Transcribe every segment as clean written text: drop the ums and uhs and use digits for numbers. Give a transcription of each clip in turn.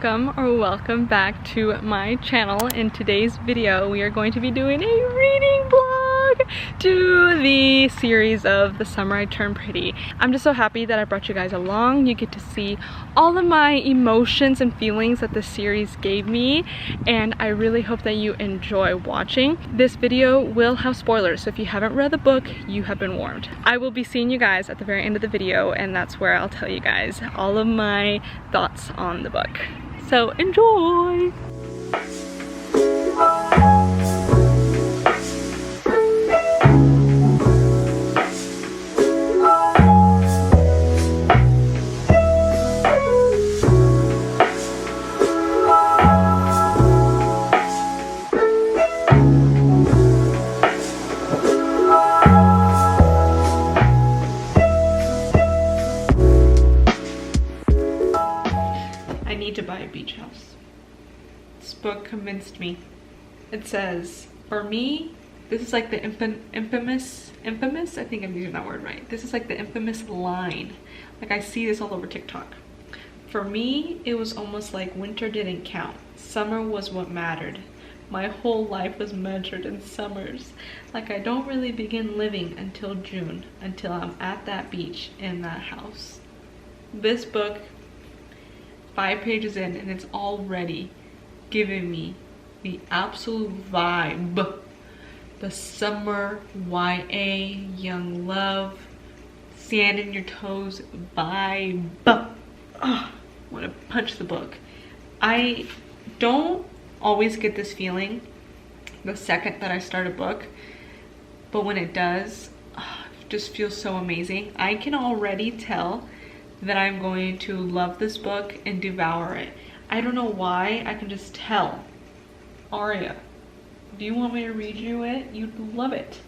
welcome back to my channel. In today's video we are going to be doing a reading vlog to the series of The Summer I Turned Pretty. I'm just so happy that I brought you guys along. You get to see all of my emotions and feelings that this series gave me, and I really hope that you enjoy watching. This video will have spoilers, so if you haven't read the book, you have been warned. I will be seeing you guys at the very end of the video, and that's where I'll tell you guys all of my thoughts on the book. So enjoy! To buy a beach house. This book convinced me. It says, for me, this is like the infamous, I think I'm using that word right. This is like the infamous line. Like I see this all over TikTok. For me, it was almost like winter didn't count. Summer was what mattered. My whole life was measured in summers. Like I don't really begin living until June, until I'm at that beach in that house. This book, 5 pages in, and it's already giving me the absolute vibe. The summer YA, young love, sand in your toes vibe. I want to punch the book. I don't always get this feeling the second that I start a book, but when it does, it just feels so amazing. I can already tell that I'm going to love this book and devour it. I don't know why, I can just tell. Aria, do you want me to read you it? You'd love it.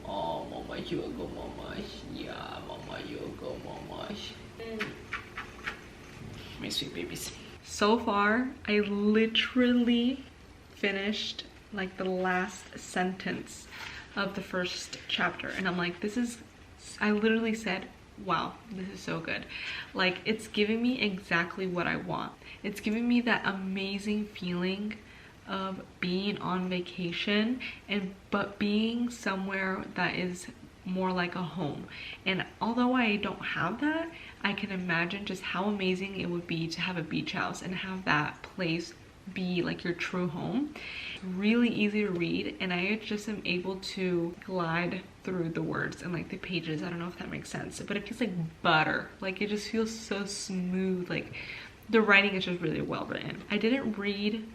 Oh, mama, you go, mama. Yeah, mama, you go, mama. My sweet babies. So far, I literally finished like the last sentence of the first chapter, and I'm like, this is, I literally said, wow, this is so good. Like, it's giving me exactly what I want. It's giving me that amazing feeling of being on vacation, but being somewhere that is more like a home. And although I don't have that, I can imagine just how amazing it would be to have a beach house and have that place be like your true home. It's really easy to read, and I just am able to glide through the words and like the pages. I don't know if that makes sense, but it feels like butter. Like it just feels so smooth. Like the writing is just really well written. I didn't read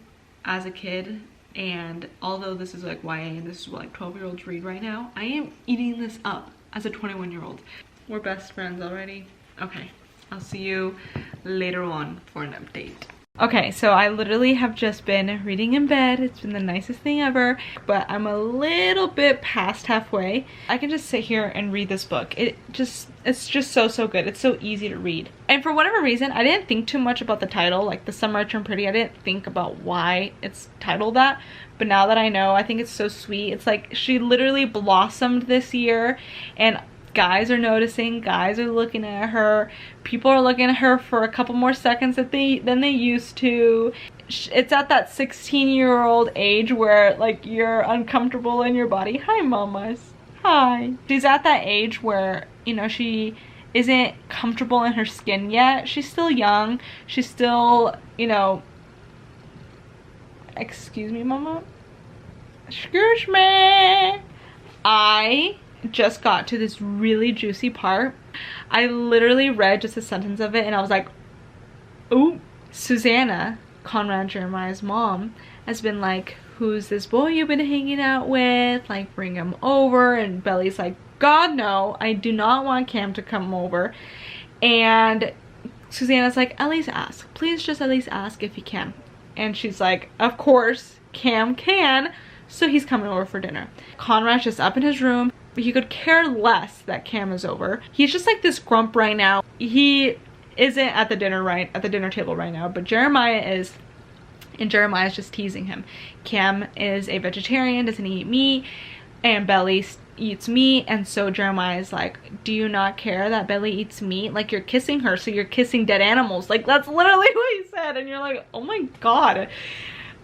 as a kid, and although this is like YA and this is what like 12-year-olds read right now, I am eating this up as a 21-year-old. We're best friends already. Okay, I'll see you later on for an update. Okay, so I literally have just been reading in bed. It's been the nicest thing ever, but I'm a little bit past halfway. I can just sit here and read this book. It's just so good. It's so easy to read. And for whatever reason, I didn't think too much about the title, like The Summer I Turned Pretty. I didn't think about why it's titled that, but now that I know, I think it's so sweet. It's like she literally blossomed this year, and guys are noticing, guys are looking at her, people are looking at her for a couple more seconds than they used to. It's at that 16-year-old age where like you're uncomfortable in your body. Hi mamas, hi. She's at that age where, you know, she isn't comfortable in her skin yet. She's still young, she's still, you know, excuse me mama, excuse me. I just got to this really juicy part. I literally read just a sentence of it and I was like, ooh. Susanna, Conrad Jeremiah's mom, has been like, who's this boy you've been hanging out with? Like, bring him over. And Belly's like, God no, I do not want Cam to come over. And Susanna's like, at least ask. Please just at least ask if he can. And she's like, of course, Cam can. So he's coming over for dinner. Conrad's just up in his room. He could care less that Cam is over. He's just like this grump right now. He isn't at the dinner table right now, but Jeremiah is, and Jeremiah's just teasing him. Cam is a vegetarian, doesn't eat meat, and Belly eats meat, and so Jeremiah's like, do you not care that Belly eats meat? Like, you're kissing her, so you're kissing dead animals. Like, that's literally what he said, and you're like, oh my god.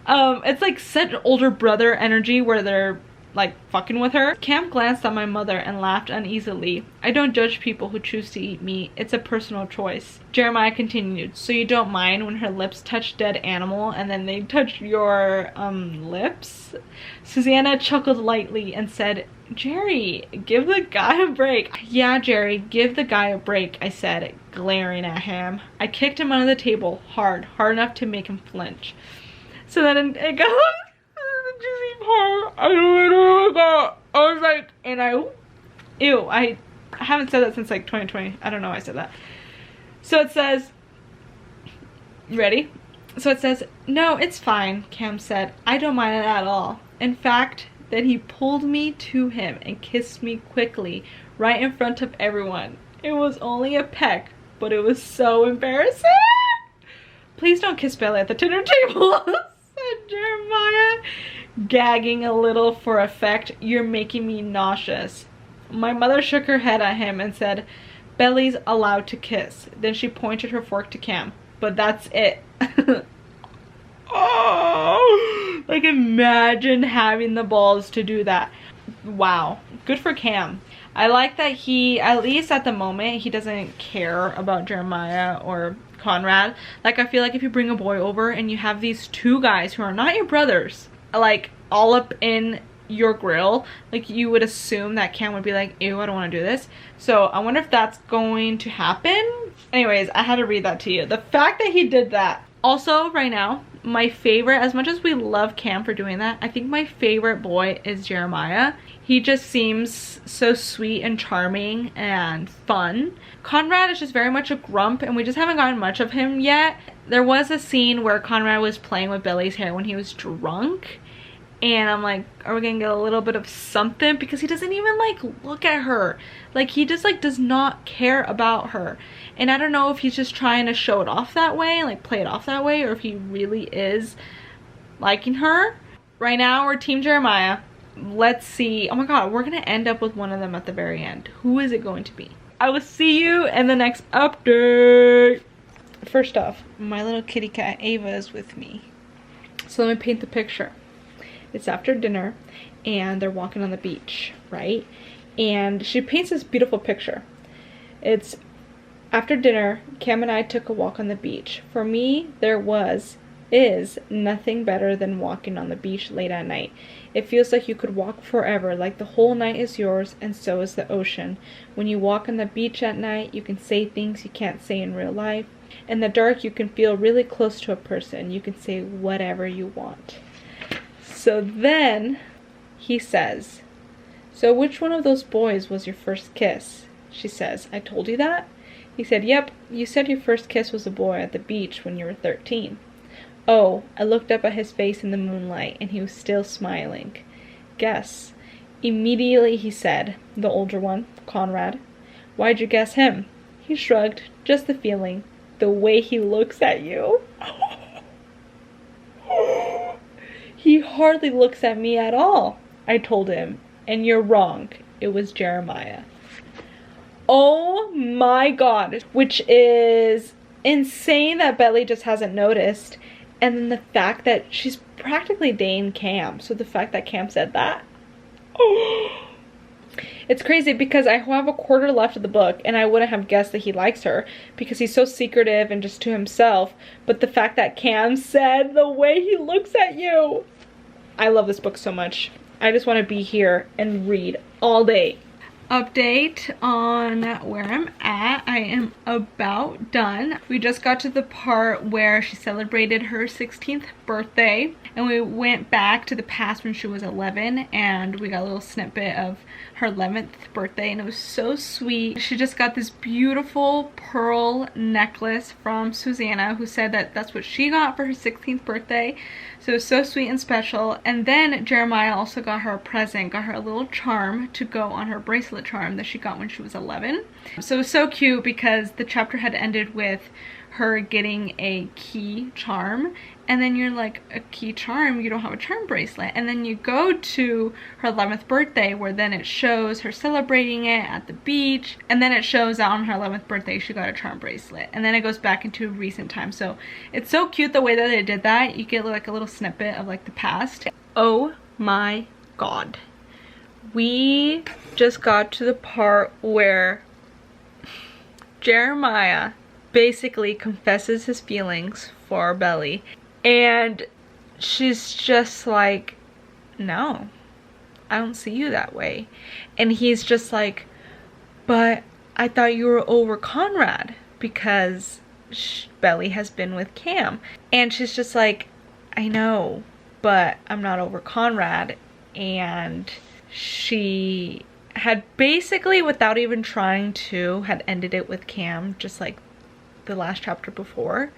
It's like such older brother energy where they're like fucking with her. Cam glanced at my mother and laughed uneasily. I don't judge people who choose to eat meat. It's a personal choice. Jeremiah continued, so you don't mind when her lips touch dead animal and then they touch your lips? Susanna chuckled lightly and said, Jerry, give the guy a break. Yeah, Jerry, give the guy a break, I said, glaring at him. I kicked him under the table hard enough to make him flinch. So then it goes the juicy part. I was like, and I haven't said that since like 2020. I don't know why I said that. So it says, ready? So it says, no, it's fine, Cam said. I don't mind it at all. In fact, then he pulled me to him and kissed me quickly, right in front of everyone. It was only a peck, but it was so embarrassing. Please don't kiss Belly at the dinner table, said Jeremiah, gagging a little for effect. You're making me nauseous. My mother shook her head at him and said, Belly's allowed to kiss. Then she pointed her fork to Cam. But that's it. Oh, like imagine having the balls to do that. Wow, good for Cam. I like that he, at least at the moment, he doesn't care about Jeremiah or Conrad. Like, I feel like if you bring a boy over and you have these two guys who are not your brothers, like all up in your grill, like you would assume that Cam would be like, ew, I don't want to do this. So I wonder if that's going to happen. Anyways, I had to read that to you. The fact that he did that. Also, right now, my favorite, as much as we love Cam for doing that, I think my favorite boy is Jeremiah. He just seems so sweet and charming and fun. Conrad is just very much a grump, and we just haven't gotten much of him yet. There was a scene where Conrad was playing with Billy's hair when he was drunk, and I'm like, are we gonna get a little bit of something? Because he doesn't even like look at her. Like, he just like does not care about her. And I don't know if he's just trying to show it off that way, like play it off that way, or if he really is liking her. Right now we're Team Jeremiah. Let's see. Oh my god, we're gonna end up with one of them at the very end. Who is it going to be? I will see you in the next update. First off, my little kitty cat Ava is with me. So let me paint the picture. It's after dinner and they're walking on the beach, right? And she paints this beautiful picture. It's after dinner, Cam and I took a walk on the beach. For me, there is nothing better than walking on the beach late at night. It feels like you could walk forever, like the whole night is yours, and so is the ocean. When you walk on the beach at night, you can say things you can't say in real life. In the dark, you can feel really close to a person. You can say whatever you want. So then he says, so which one of those boys was your first kiss? She says, I told you that? He said, yep, you said your first kiss was a boy at the beach when you were 13. Oh, I looked up at his face in the moonlight and he was still smiling. Guess. Immediately he said, the older one, Conrad. Why'd you guess him? He shrugged, just the feeling, the way he looks at you. He hardly looks at me at all, I told him. And you're wrong. It was Jeremiah. Oh my god. Which is insane that Belly just hasn't noticed. And then the fact that she's practically dating Cam. So the fact that Cam said that. Oh. It's crazy because I have a quarter left of the book and I wouldn't have guessed that he likes her because he's so secretive and just to himself. But the fact that Cam said the way he looks at you. I love this book so much. I just want to be here and read all day. Update on where I'm at. I am about done. We just got to the part where she celebrated her 16th birthday and we went back to the past when she was 11 and we got a little snippet of her 11th birthday and it was so sweet. She just got this beautiful pearl necklace from Susanna, who said that that's what she got for her 16th birthday. So it was so sweet and special. And then Jeremiah also got her a present, got her a little charm to go on her bracelet charm that she got when she was 11. So it was so cute because the chapter had ended with her getting a key charm, and then you're like, a key charm? You don't have a charm bracelet. And then you go to her 11th birthday, where then it shows her celebrating it at the beach, and then it shows that on her 11th birthday she got a charm bracelet, and then it goes back into recent time. So it's so cute the way that they did that. You get like a little snippet of like the past. Oh my god, we just got to the part where Jeremiah basically confesses his feelings for Belly, and she's just like, no, I don't see you that way. And he's just like, but I thought you were over Conrad because Belly has been with Cam. And she's just like, I know, but I'm not over Conrad. And she had basically, without even trying to, had ended it with Cam, just like the last chapter before.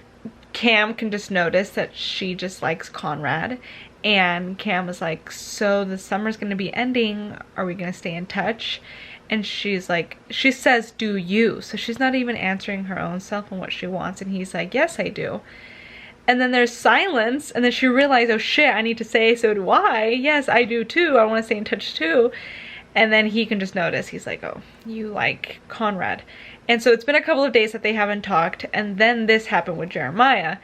Cam can just notice that she just likes Conrad, and Cam was like, so the summer's gonna be ending, are we gonna stay in touch? And she's like, she says, do you? So she's not even answering her own self and what she wants, and he's like, yes, I do. And then there's silence, and then she realized, oh shit, I need to say, so do I. Yes, I do too, I want to stay in touch too. And then he can just notice, he's like, oh, you like Conrad. And so it's been a couple of days that they haven't talked, and then this happened with Jeremiah.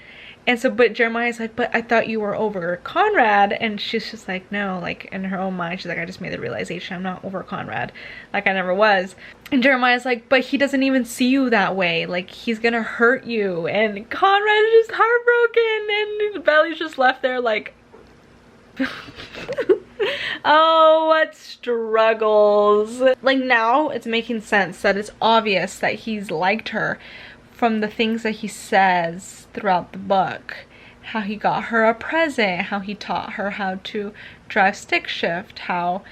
And so, but Jeremiah's like, but I thought you were over Conrad. And she's just like, no, like in her own mind, she's like, I just made the realization I'm not over Conrad. Like I never was. And Jeremiah's like, but he doesn't even see you that way. Like he's gonna hurt you. And Conrad is just heartbroken, and Belly's just left there like, oh, what struggles. Like now it's making sense that it's obvious that he's liked her from the things that he says throughout the book. How he got her a present, how he taught her how to drive stick shift, how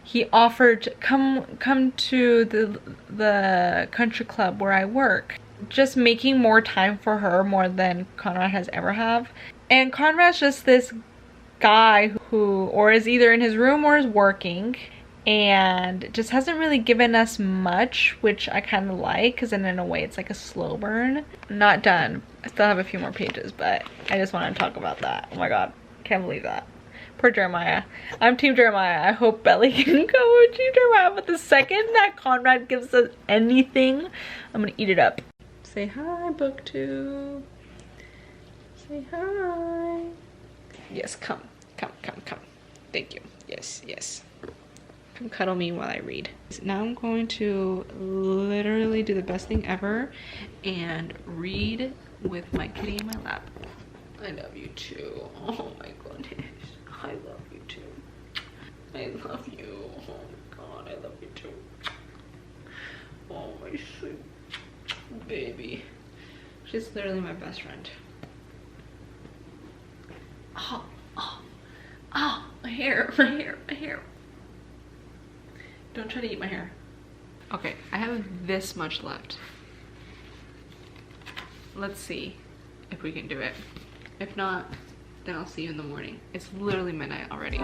he offered to come to the country club where I work. Just making more time for her, more than Conrad has ever have. And Conrad's just this guy who or is either in his room or is working, and just hasn't really given us much, which I kind of like, because then in a way it's like a slow burn. Not done, I still have a few more pages, but I just want to talk about that. Oh my god, can't believe that. Poor Jeremiah. I'm team Jeremiah. I hope Belly can go with team Jeremiah, but the second that Conrad gives us anything, I'm gonna eat it up. Say hi, booktube. Say hi. Yes, come. Thank you. Yes. Come cuddle me while I read. Now I'm going to literally do the best thing ever and read with my kitty in my lap. I love you too. Oh my goodness. I love you too. I love you. Oh my god, I love you too. Oh my sweet baby. She's literally my best friend. Oh, my hair. Don't try to eat my hair. Okay, I have this much left. Let's see if we can do it. If not, then I'll see you in the morning. It's literally midnight already.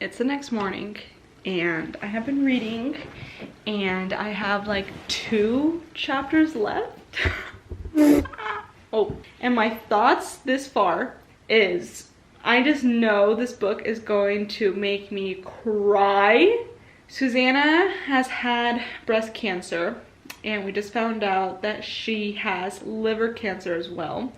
It's the next morning and I have been reading and I have like 2 chapters left. Oh, and my thoughts this far is I just know this book is going to make me cry. Susanna has had breast cancer and we just found out that she has liver cancer as well.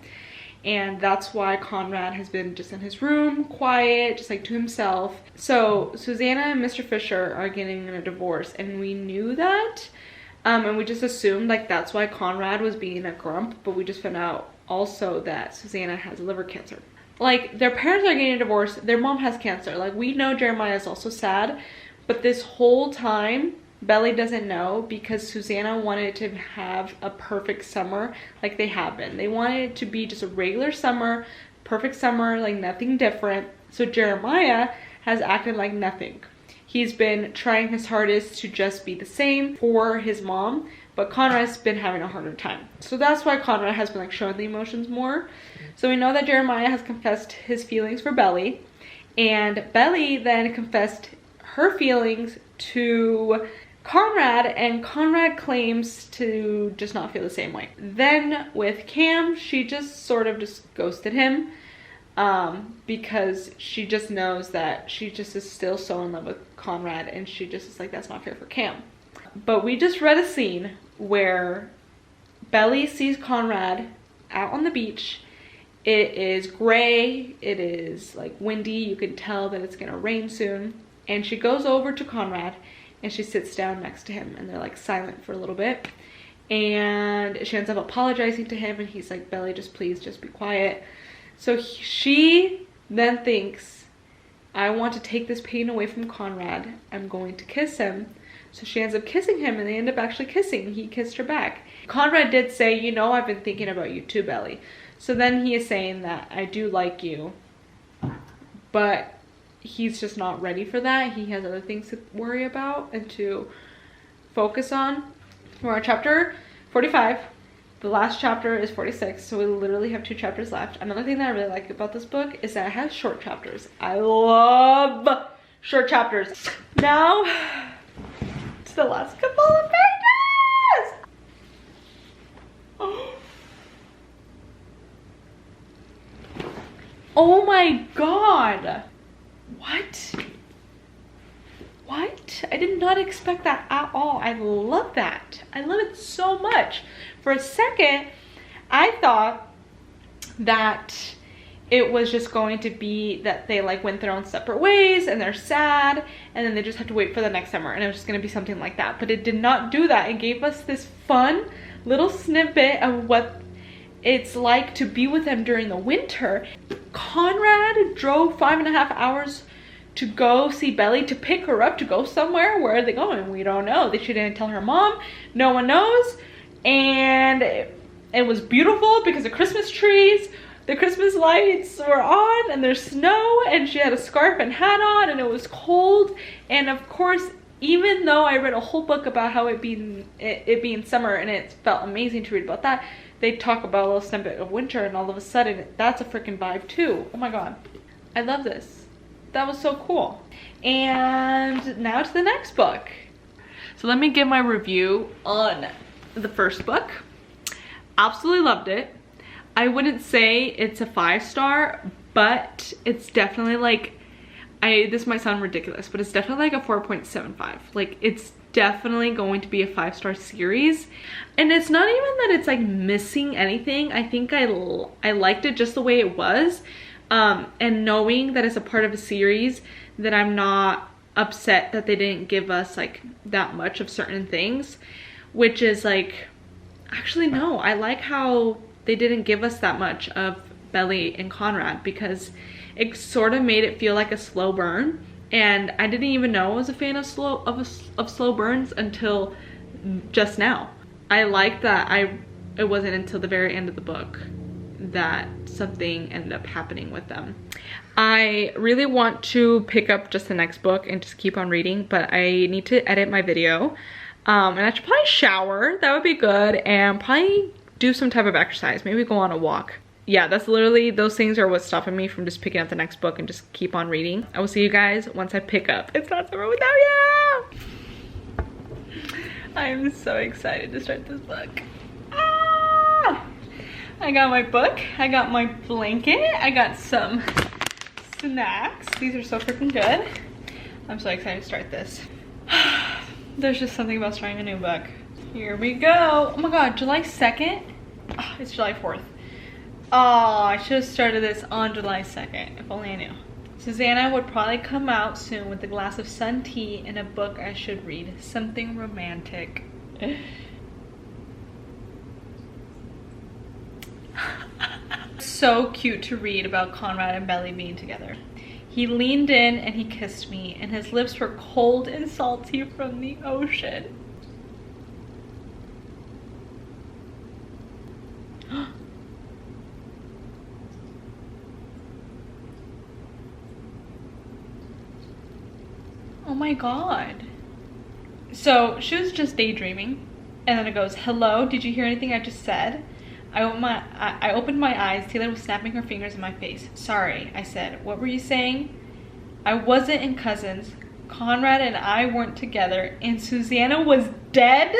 And that's why Conrad has been just in his room, quiet, just like to himself. So Susanna and Mr. Fisher are getting a divorce, and we knew that. And we just assumed like that's why Conrad was being a grump, but we just found out also that Susanna has liver cancer. Like their parents are getting a divorce, their mom has cancer. Like we know Jeremiah is also sad, but this whole time Belly doesn't know because Susanna wanted to have a perfect summer like they have been. They wanted it to be just a regular summer, perfect summer, like nothing different. So Jeremiah has acted like nothing. he's been trying his hardest to just be the same for his mom, but Conrad's been having a harder time. So that's why Conrad has been like showing the emotions more. So we know that Jeremiah has confessed his feelings for Belly, and Belly then confessed her feelings to Conrad, and Conrad claims to just not feel the same way. Then with Cam, she just sort of just ghosted him because she just knows that she just is still so in love with Conrad, and she just is like, that's not fair for Cam. But we just read a scene where Belly sees Conrad out on the beach. It is gray, it is like windy, you can tell that it's gonna rain soon. And she goes over to Conrad and she sits down next to him, and they're like silent for a little bit. And she ends up apologizing to him, and he's like, Belly, just please, just be quiet. So she then thinks, I want to take this pain away from Conrad. I'm going to kiss him. So she ends up kissing him, and they end up actually kissing. He kissed her back. Conrad did say, you know, I've been thinking about you too, Belly. So then he is saying that I do like you, but he's just not ready for that. He has other things to worry about and to focus on. We're on chapter 45. The last chapter is 46, so we literally have 2 chapters left. Another thing that I really like about this book is that it has short chapters. I love short chapters. Now, to the last couple of pages. Oh my god. What? What? I did not expect that at all. I love that. I love it so much. For a second, I thought that it was just going to be that they like went their own separate ways and they're sad and then they just have to wait for the next summer, and it was just going to be something like that. But it did not do that. It gave us this fun little snippet of what it's like to be with them during the winter. Conrad drove 5.5 hours to go see Belly, to pick her up, to go somewhere. Where are they going? We don't know. She didn't tell her mom. No one knows. And it was beautiful because the Christmas trees, the Christmas lights were on, and there's snow, and she had a scarf and hat on, and it was cold. And of course, even though I read a whole book about how it being summer, and it felt amazing to read about that, they talk about a little snippet of winter, and all of a sudden that's a freaking vibe too. Oh my god, I love this. That was so cool. And now to the next book. So let me give my review on the first book. Absolutely loved it. I wouldn't say it's a 5-star, but it's definitely like, this might sound ridiculous, but it's definitely like a 4.75. Like, it's definitely going to be a 5-star series. And it's not even that it's like missing anything. I think I liked it just the way it was. And knowing that it's a part of a series, that I'm not upset that they didn't give us like that much of certain things, which is like, actually no, I like how they didn't give us that much of Belly and Conrad, because it sort of made it feel like a slow burn. And I didn't even know I was a fan of slow burns until just now. I like that it wasn't until the very end of the book that something ended up happening with them. I really want to pick up just the next book and just keep on reading, but I need to edit my video. And I should probably shower, that would be good, and probably do some type of exercise, maybe go on a walk. Yeah, that's literally, those things are what's stopping me from just picking up the next book and just keep on reading. I will see you guys once I pick up It's Not Summer Without You! I am so excited to start this book. Ah! I got my book, I got my blanket, I got some snacks. These are so freaking good. I'm so excited to start this. There's just something about starting a new book. Here we go. Oh my god, July 2nd? Oh, it's July 4th. Oh, I should have started this on July 2nd, if only I knew. Susanna would probably come out soon with a glass of sun tea and a book I should read. Something romantic. So cute to read about Conrad and Belly being together. He leaned in and he kissed me, and his lips were cold and salty from the ocean. Oh my god. So she was just daydreaming, and then it goes, hello, did you hear anything I just said? I opened my eyes. Taylor was snapping her fingers in my face. Sorry, I said. What were you saying? I wasn't in Cousins. Conrad and I weren't together, and Susanna was dead?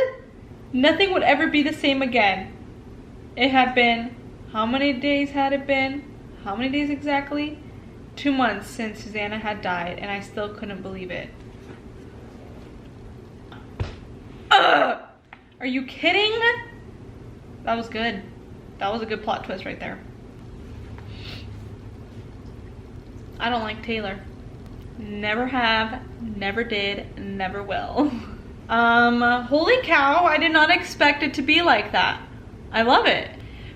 Nothing would ever be the same again. It had been, how many days had it been? How many days exactly? 2 months since Susanna had died, and I still couldn't believe it. Ugh! Are you kidding? That was good. That was a good plot twist right there. I don't like Taylor. Never have, never did, never will. Holy cow, I did not expect it to be like that. I love it.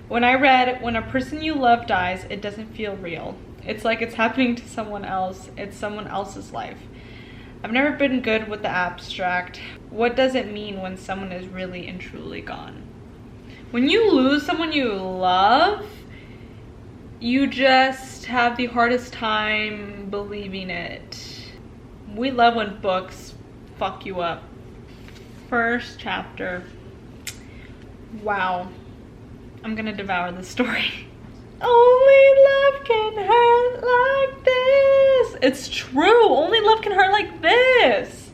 When I read, when a person you love dies, it doesn't feel real. It's like it's happening to someone else. It's someone else's life. I've never been good with the abstract. What does it mean when someone is really and truly gone? When you lose someone you love, you just have the hardest time believing it. We love when books fuck you up. First chapter. Wow. I'm gonna devour this story. Only love can hurt like this. It's true. Only love can hurt like this.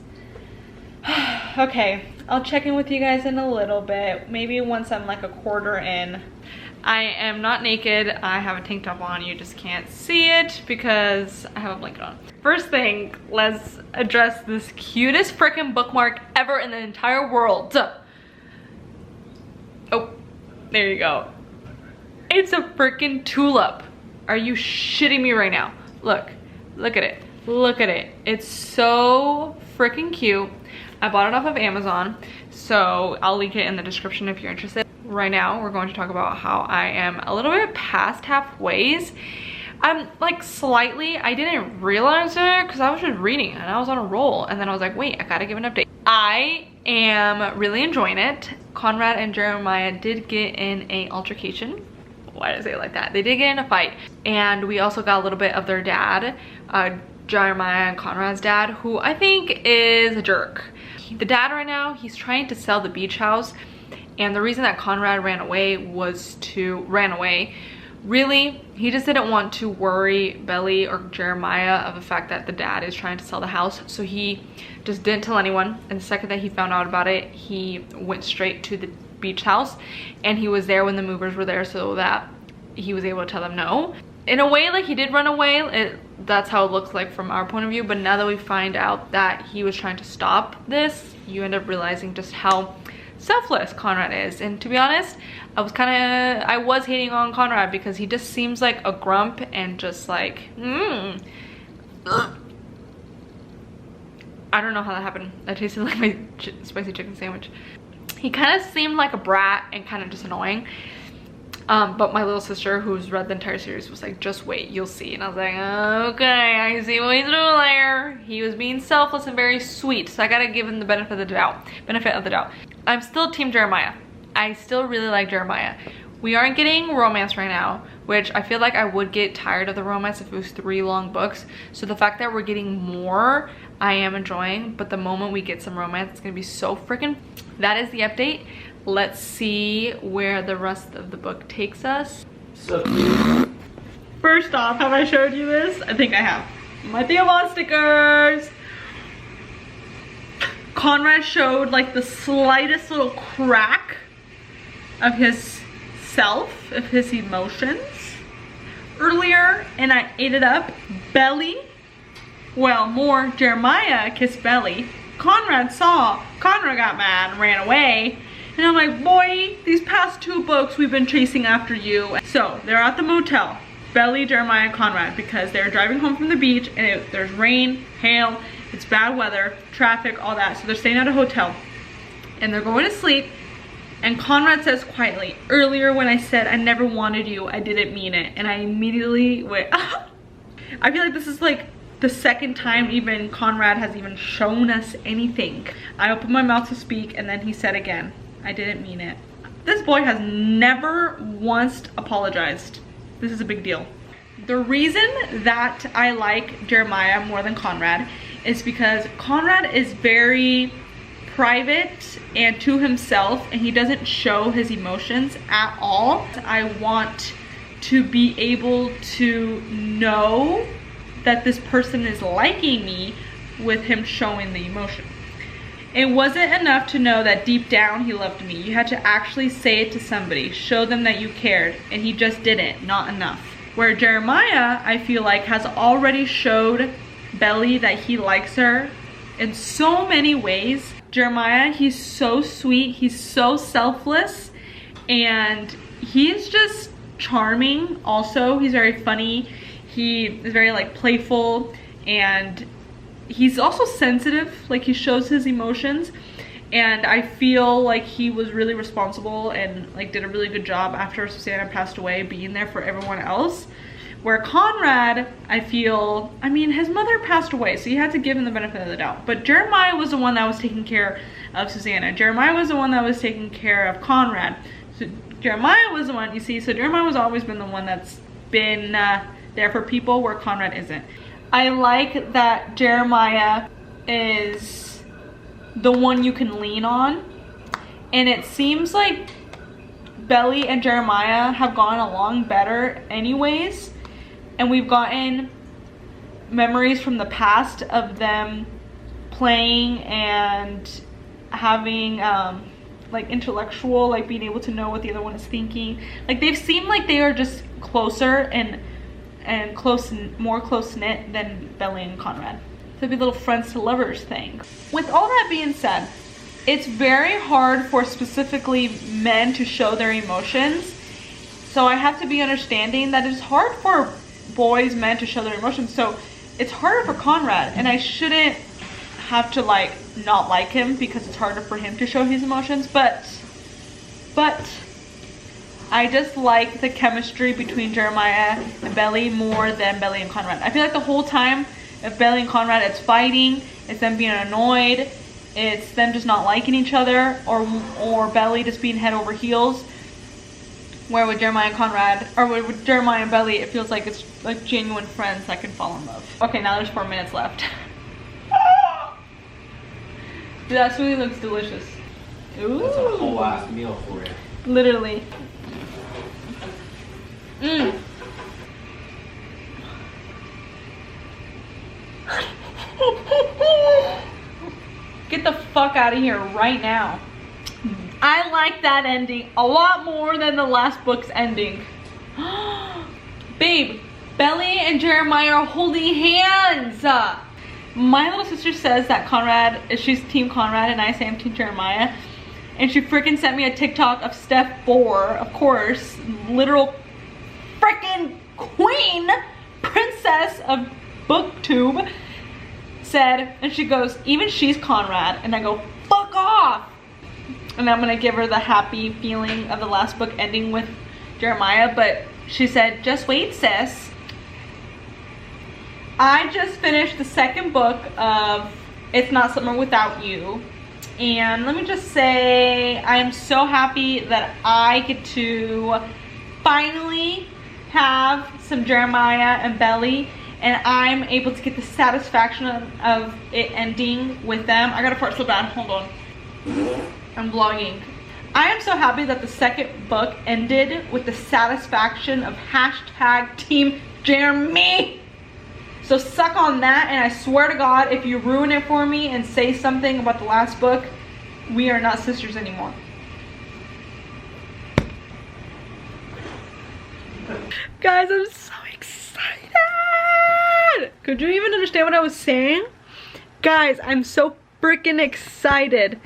Okay, I'll check in with you guys in a little bit. Maybe once I'm like a quarter in. I am not naked. I have a tank top on. You just can't see it because I have a blanket on. First thing, let's address this cutest freaking bookmark ever in the entire world. Oh, there you go. It's a freaking tulip. Are you shitting me right now? Look at it. Look at it. It's so freaking cute. I bought it off of Amazon, so I'll link it in the description if you're interested. Right now, we're going to talk about how I am a little bit past halfways. I'm like slightly, I didn't realize it because I was just reading and I was on a roll, and then I was like, wait, I gotta give an update. I am really enjoying it. Conrad and Jeremiah did get in a altercation. Why did I say it like that? They did get in a fight, and we also got a little bit of their dad, Jeremiah and Conrad's dad, who I think is a jerk. The dad right now, he's trying to sell the beach house, and the reason that Conrad ran away really, he just didn't want to worry Belly or Jeremiah of the fact that the dad is trying to sell the house, so he just didn't tell anyone. And the second that he found out about it, he went straight to the beach house, and he was there when the movers were there so that he was able to tell them no. In a way, like, he did run away. That's how it looks like from our point of view, but now that we find out that he was trying to stop this, you end up realizing just how selfless Conrad is. And to be honest, I was hating on Conrad because he just seems like a grump and just like I don't know how that happened. That tasted like my spicy chicken sandwich. He kind of seemed like a brat and kind of just annoying. But my little sister, who's read the entire series, was like, just wait, you'll see. And I was like, okay, I see what he's doing there. He was being selfless and very sweet, so I gotta give him the benefit of the doubt. I'm still team Jeremiah. I still really like Jeremiah. We aren't getting romance right now, which I feel like I would get tired of the romance if it was 3 long books. So the fact that we're getting more, I am enjoying. But the moment we get some romance, it's gonna be so freaking... That is the update. Let's see where the rest of the book takes us. So, first off, have I showed you this? I think I have. My Theobon stickers. Conrad showed like the slightest little crack of his self, of his emotions earlier, and I ate it up. Belly, well, more Jeremiah kissed Belly. Conrad got mad and ran away. And I'm like, boy, these past 2 books we've been chasing after you. So they're at the motel, Belly, Jeremiah, and Conrad, because they're driving home from the beach and there's rain, hail, it's bad weather, traffic, all that. So they're staying at a hotel and they're going to sleep. And Conrad says quietly, earlier when I said I never wanted you, I didn't mean it. And I immediately went, I feel like this is like the second time even Conrad has even shown us anything. I opened my mouth to speak and then he said again, I didn't mean it. This boy has never once apologized. This is a big deal. The reason that I like Jeremiah more than Conrad is because Conrad is very private and to himself, and he doesn't show his emotions at all. I want to be able to know that this person is liking me with him showing the emotion. It wasn't enough to know that deep down he loved me. You had to actually say it to somebody, show them that you cared, and he just didn't, not enough. Where Jeremiah, I feel like, has already showed Belly that he likes her in so many ways. Jeremiah, he's so sweet, he's so selfless, and he's just charming also. He's very funny, he is very like playful, and he's also sensitive, like he shows his emotions. And I feel like he was really responsible and like did a really good job after Susanna passed away, being there for everyone else. Where Conrad, I feel, I mean, his mother passed away, so you had to give him the benefit of the doubt. But Jeremiah was the one that was taking care of Susanna. Jeremiah was the one that was taking care of Conrad. So Jeremiah was the one, you see, so Jeremiah has always been the one that's been there for people, where Conrad isn't. I like that Jeremiah is the one you can lean on. And it seems like Belly and Jeremiah have gone along better anyways. And we've gotten memories from the past of them playing and having like intellectual, like being able to know what the other one is thinking. Like they've seemed like they are just closer and more close-knit than Belly and Conrad. So it'd be a little friends to lovers thing. With all that being said, it's very hard for specifically men to show their emotions. So I have to be understanding that it's hard for men to show their emotions. So it's harder for Conrad, and I shouldn't have to like not like him because it's harder for him to show his emotions, but I just like the chemistry between Jeremiah and Belly more than Belly and Conrad. I feel like the whole time, if Belly and Conrad, it's fighting, it's them being annoyed, it's them just not liking each other, or Belly just being head over heels. Where with Jeremiah and Conrad, or with Jeremiah and Belly, it feels like it's like genuine friends that can fall in love. Okay, now there's 4 minutes left. Dude, that smoothie looks delicious. Ooh. That's a whole ass meal for you. Literally. Mmm. Get the fuck out of here right now. I like that ending a lot more than the last book's ending. Babe, Belly and Jeremiah are holding hands. My little sister says that Conrad, she's team Conrad and I say I'm team Jeremiah. And she freaking sent me a TikTok of Steph 4, of course, literal freaking queen, princess of booktube, said, and she goes, even she's Conrad. And I go, fuck off. And I'm gonna give her the happy feeling of the last book ending with Jeremiah, but she said, just wait, sis. I just finished the second book of It's Not Summer Without You. And let me just say, I am so happy that I get to finally have some Jeremiah and Belly, and I'm able to get the satisfaction of it ending with them. I gotta fart so bad, hold on. I'm vlogging. I am so happy that the second book ended with the satisfaction of hashtag Team Jeremy. So suck on that, and I swear to God, if you ruin it for me and say something about the last book, we are not sisters anymore. Guys, I'm so excited. Could you even understand what I was saying? Guys, I'm so freaking excited.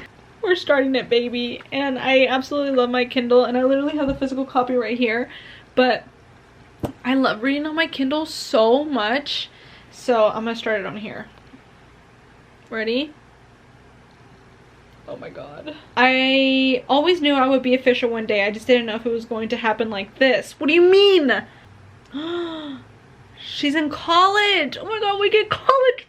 We're starting it, baby, and I absolutely love my Kindle, and I literally have the physical copy right here, but I love reading on my Kindle so much, so I'm gonna start it on here. Ready? Oh my god. I always knew I would be official one day, I just didn't know if it was going to happen like this. What do you mean? She's in college. Oh my god, we get college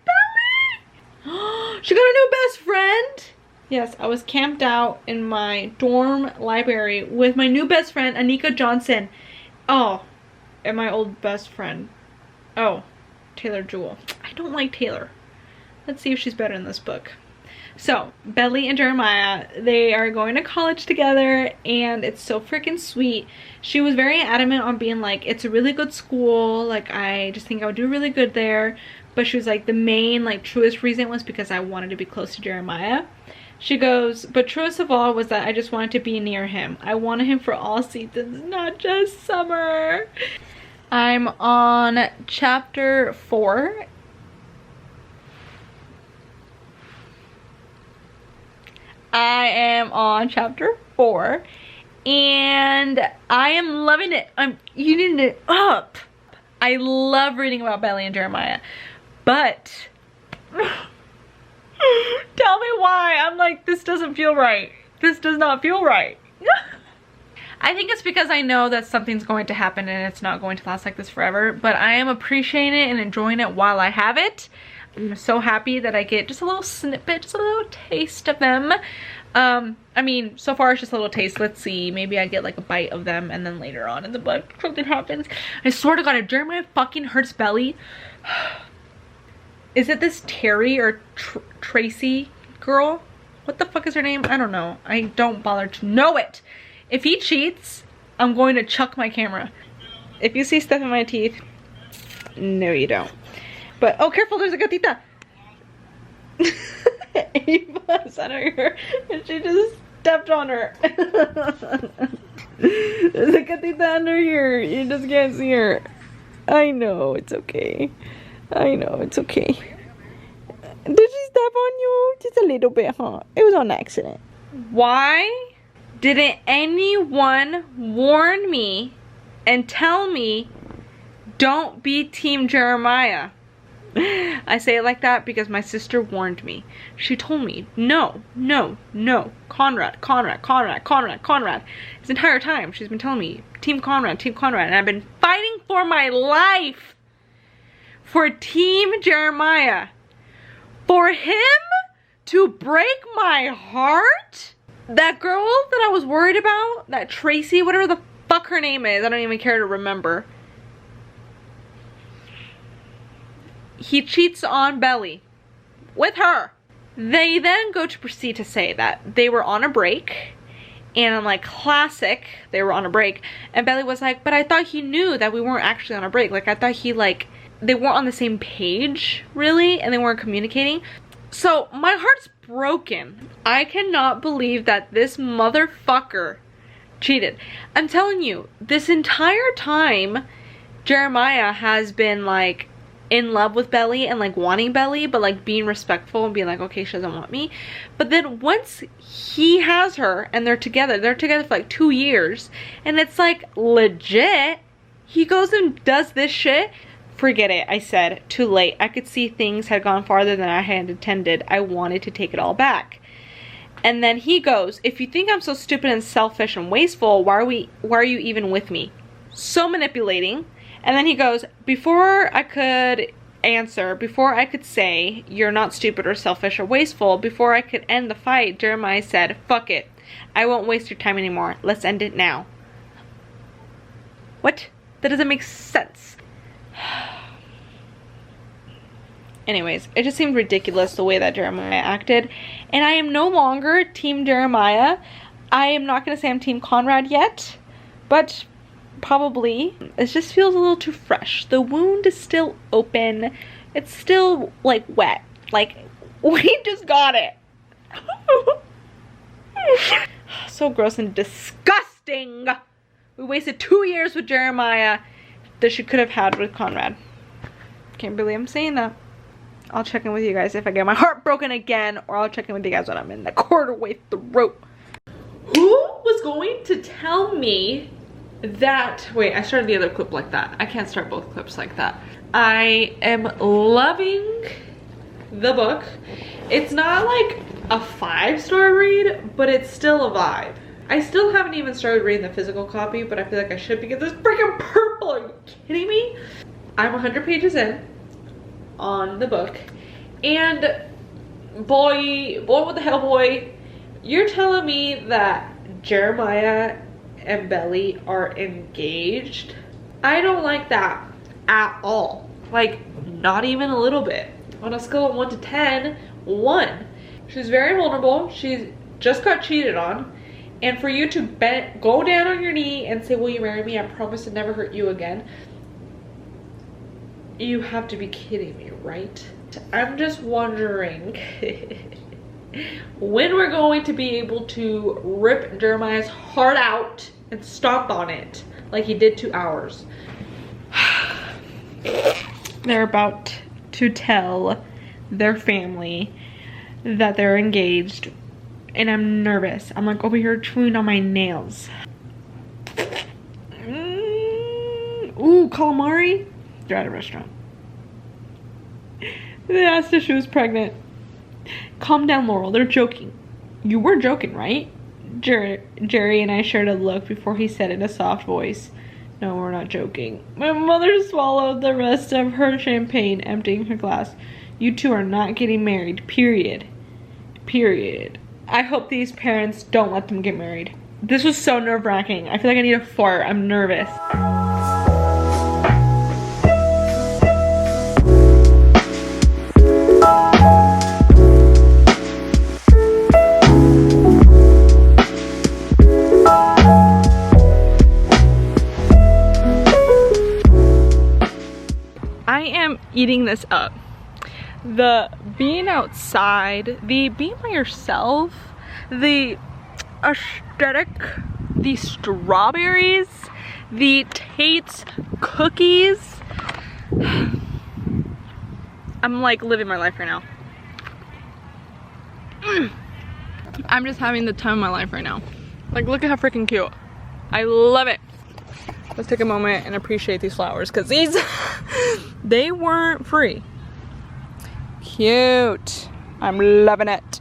Belly. She got a new best friend. Yes, I was camped out in my dorm library with my new best friend, Anika Johnson. Oh, and my old best friend. Oh, Taylor Jewell. I don't like Taylor. Let's see if she's better in this book. So, Belly and Jeremiah, they are going to college together, and it's so freaking sweet. She was very adamant on being like, it's a really good school, like I just think I would do really good there. But she was like, the main, like, truest reason was because I wanted to be close to Jeremiah. She goes, but truest of all was that I just wanted to be near him. I wanted him for all seasons, not just summer. I'm on chapter 4. I am on chapter 4 and I am loving it. I'm eating it up. I love reading about Belly and Jeremiah, but tell me why. I'm like, this doesn't feel right. This does not feel right. I think it's because I know that something's going to happen and it's not going to last like this forever, but I am appreciating it and enjoying it while I have it. I'm so happy that I get just a little snippet, just a little taste of them. I mean, so far it's just a little taste. Let's see, maybe I get like a bite of them and then later on in the book something happens. I swear to God, if Jeremiah fucking hurts Belly, is it this Terry or Tracy girl? What the fuck is her name? I don't know. I don't bother to know it. If he cheats, I'm going to chuck my camera. If you see stuff in my teeth, no you don't. But, oh, careful, there's a gatita. Ava's under her, and she just stepped on her. There's a gatita under here. You just can't see her. I know, it's okay. I know, it's okay. Did she step on you? Just a little bit, huh? It was on accident. Why didn't anyone warn me and tell me don't be Team Jeremiah? I say it like that because my sister warned me. She told me, no, no, no, Conrad, Conrad, Conrad, Conrad, Conrad. This entire time she's been telling me, Team Conrad, Team Conrad. And I've been fighting for my life for Team Jeremiah. For him to break my heart? That girl that I was worried about, that Tracy, whatever the fuck her name is, I don't even care to remember. He cheats on Belly with her. They then go to proceed to say that they were on a break, and I'm like, classic, they were on a break. And Belly was like, but I thought he knew that we weren't actually on a break. Like, I thought he, like, they weren't on the same page, really, and they weren't communicating. So my heart's broken. I cannot believe that this motherfucker cheated. I'm telling you, this entire time, Jeremiah has been, like, in love with Belly and like wanting Belly, but like being respectful and being like, okay, she doesn't want me. But then once he has her and they're together for like 2 years and it's like legit, he goes and does this shit. Forget it. I said too late. I could see things had gone farther than I had intended. I wanted to take it all back. And then he goes, if you think I'm so stupid and selfish and wasteful, why are you even with me? So manipulating. And then he goes, before I could answer, before I could say you're not stupid or selfish or wasteful, before I could end the fight, Jeremiah said, fuck it. I won't waste your time anymore. Let's end it now. What? That doesn't make sense. Anyways, it just seemed ridiculous the way that Jeremiah acted. And I am no longer Team Jeremiah. I am not going to say I'm Team Conrad yet, but probably. It just feels a little too fresh. The wound is still open. It's still like wet. Like we just got it. So gross and disgusting. We wasted 2 years with Jeremiah that she could have had with Conrad. Can't believe I'm saying that. I'll check in with you guys if I get my heart broken again, or I'll check in with you guys when I'm in the quarter-way throat. Who was going to tell me that, wait, I started the other clip like that. I can't start both clips like that. I am loving the book. It's not like a 5-star read, but it's still a vibe. I still haven't even started reading the physical copy, but I feel like I should because it's freaking purple. Are you kidding me? I'm 100 pages in on the book, and boy, what the hell, boy, you're telling me that Jeremiah and Belly are engaged? I don't like that at all. Like, not even a little bit. On a scale of 1 to 10, 1. She's very vulnerable. She's just got cheated on. And for you to go down on your knee and say, will you marry me? I promise to never hurt you again. You have to be kidding me, right? I'm just wondering when we're going to be able to rip Jeremiah's heart out and stomp on it like he did to ours. They're about to tell their family that they're engaged, and I'm nervous. I'm like over here chewing on my nails. Ooh, calamari? They're at a restaurant. They asked if she was pregnant. Calm down, Laurel. They're joking. You were joking, right? Jerry and I shared a look before he said in a soft voice, no, we're not joking. My mother swallowed the rest of her champagne, emptying her glass. You two are not getting married, period. Period. I hope these parents don't let them get married. This was so nerve-wracking. I feel like I need a fart. I'm nervous. I am eating this up. The being outside, the being by yourself, the aesthetic, the strawberries, the Tate's cookies. I'm like living my life right now. I'm just having the time of my life right now. Like, look at how freaking cute. I love it. Let's take a moment and appreciate these flowers, because these they weren't free. Cute. I'm loving it.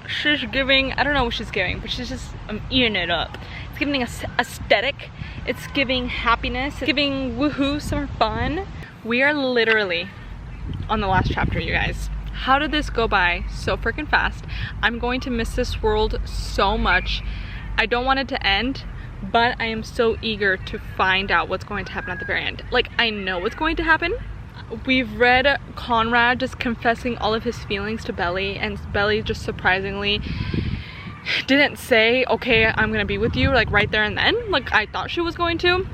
She's giving, I don't know what she's giving, but she's just, I'm eating it up. It's giving aesthetic. It's giving happiness. It's giving woohoo, summer fun. We are literally on the last chapter, you guys. How did this go by so freaking fast? I'm going to miss this world so much. I don't want it to end, but I am so eager to find out what's going to happen at the very end. Like, I know what's going to happen. We've read Conrad just confessing all of his feelings to Belly, and Belly just surprisingly didn't say, okay, I'm gonna be with you, like right there and then, like I thought she was going to.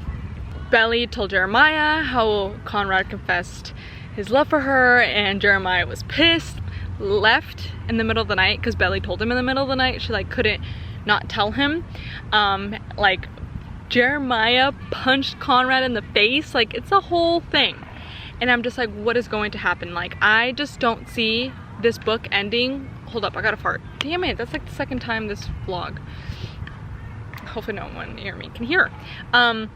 Belly told Jeremiah how Conrad confessed his love for her, and Jeremiah was pissed, left in the middle of the night, because Belly told him in the middle of the night. She like couldn't not tell him. Like Jeremiah punched Conrad in the face, like it's a whole thing. And I'm just like, what is going to happen? Like, I just don't see this book ending. Hold up, I got a fart. Damn it, that's like the second time this vlog. Hopefully no one near me can hear. But I'm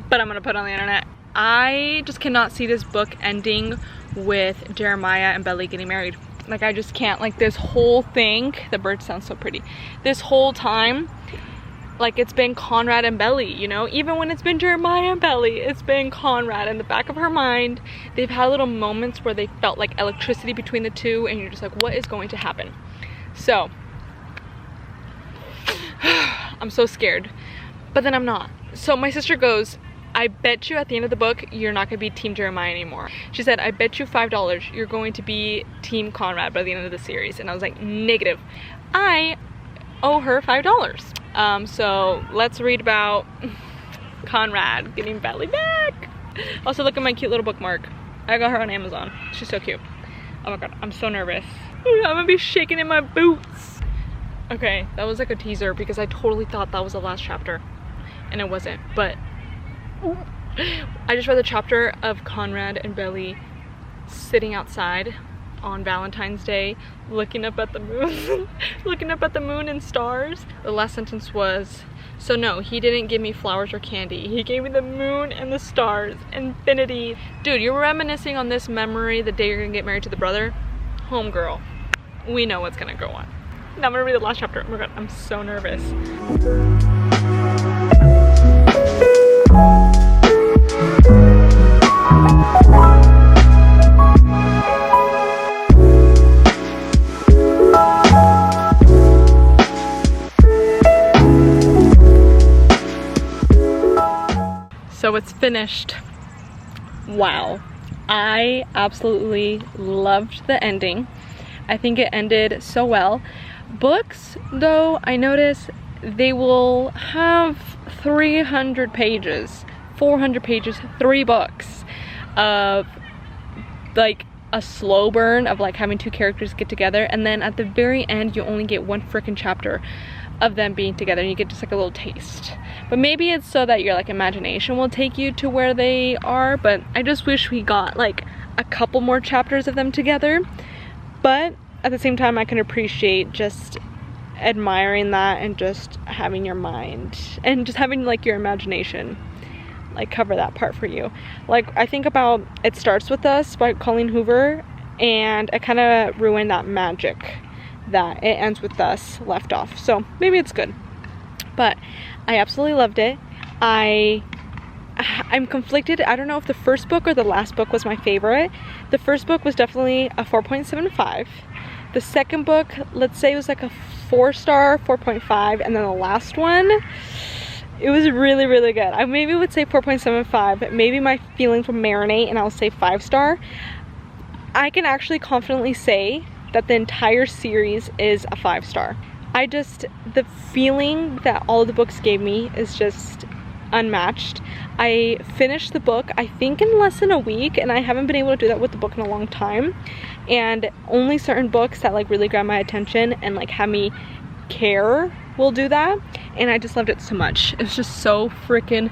gonna put it on the internet. I just cannot see this book ending with Jeremiah and Belly getting married. Like, I just can't. Like, this whole thing, the bird sounds so pretty. This whole time, like, it's been Conrad and Belly, you know? Even when it's been Jeremiah and Belly, it's been Conrad. In the back of her mind, they've had little moments where they felt like electricity between the two, and you're just like, what is going to happen? So, I'm so scared. But then I'm not. So my sister goes, I bet you at the end of the book, you're not going to be Team Jeremiah anymore. She said, I bet you $5 you're going to be Team Conrad by the end of the series. And I was like, negative. I owe her $5. So let's read about Conrad getting Belly back. Also, look at my cute little bookmark. I got her on Amazon. She's so cute. Oh my god, I'm so nervous. I'm gonna be shaking in my boots. Okay, that was like a teaser because I totally thought that was the last chapter. And it wasn't, but I just read the chapter of Conrad and Belly sitting outside on Valentine's Day, looking up at the moon, looking up at the moon and stars. The last sentence was, so no, he didn't give me flowers or candy. He gave me the moon and the stars, infinity. Dude, you're reminiscing on this memory the day you're gonna get married to the brother? Homegirl, we know what's gonna go on. Now I'm gonna read the last chapter. Oh my god, I'm so nervous. So it's finished. Wow. I absolutely loved the ending. I think it ended so well. Books, though, I notice they will have 300 pages, 400 pages, 3 books of like a slow burn of like having 2 characters get together, and then at the very end you only get 1 freaking chapter of them being together, and you get just like a little taste. But maybe it's so that your like imagination will take you to where they are, but I just wish we got like a couple more chapters of them together. But at the same time, I can appreciate just admiring that and just having your mind and just having like your imagination like cover that part for you. Like I think about It Starts With Us by Colleen Hoover, and it kind of ruined that magic that It Ends With Us left off. So maybe it's good, but I absolutely loved it. I'm conflicted. I don't know if the first book or the last book was my favorite. The first book was definitely a 4.75. The second book, let's say it was like a 4-star, 4.5, and then the last one, it was really, really good. I maybe would say 4.75. Maybe my feelings will marinate and I'll say 5-star. I can actually confidently say that the entire series is a 5-star. The feeling that all of the books gave me is just unmatched. I finished the book, I think, in less than a week, and I haven't been able to do that with the book in a long time. And only certain books that like really grab my attention and like have me care will do that, and I just loved it so much. It was just so freaking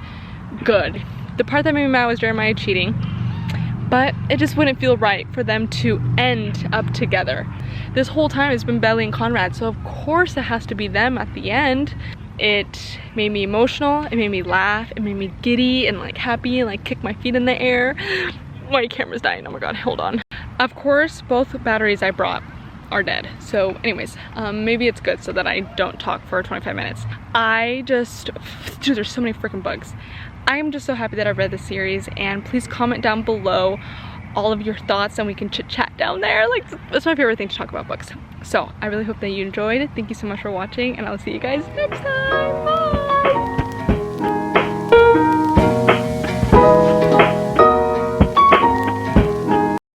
good. The part that made me mad was Jeremiah cheating, but it just wouldn't feel right for them to end up together. This whole time it's been Belly and Conrad, so of course it has to be them at the end. It made me emotional, it made me laugh, it made me giddy and like happy and like kick my feet in the air. My camera's dying, oh my god, hold on. Of course, both batteries I brought are dead. So anyways, maybe it's good so that I don't talk for 25 minutes. Dude, there's so many freaking bugs. I am just so happy that I read the series, and please comment down below all of your thoughts and we can chit chat down there. Like, that's my favorite thing to talk about books. So I really hope that you enjoyed. Thank you so much for watching, and I'll see you guys next time. Bye!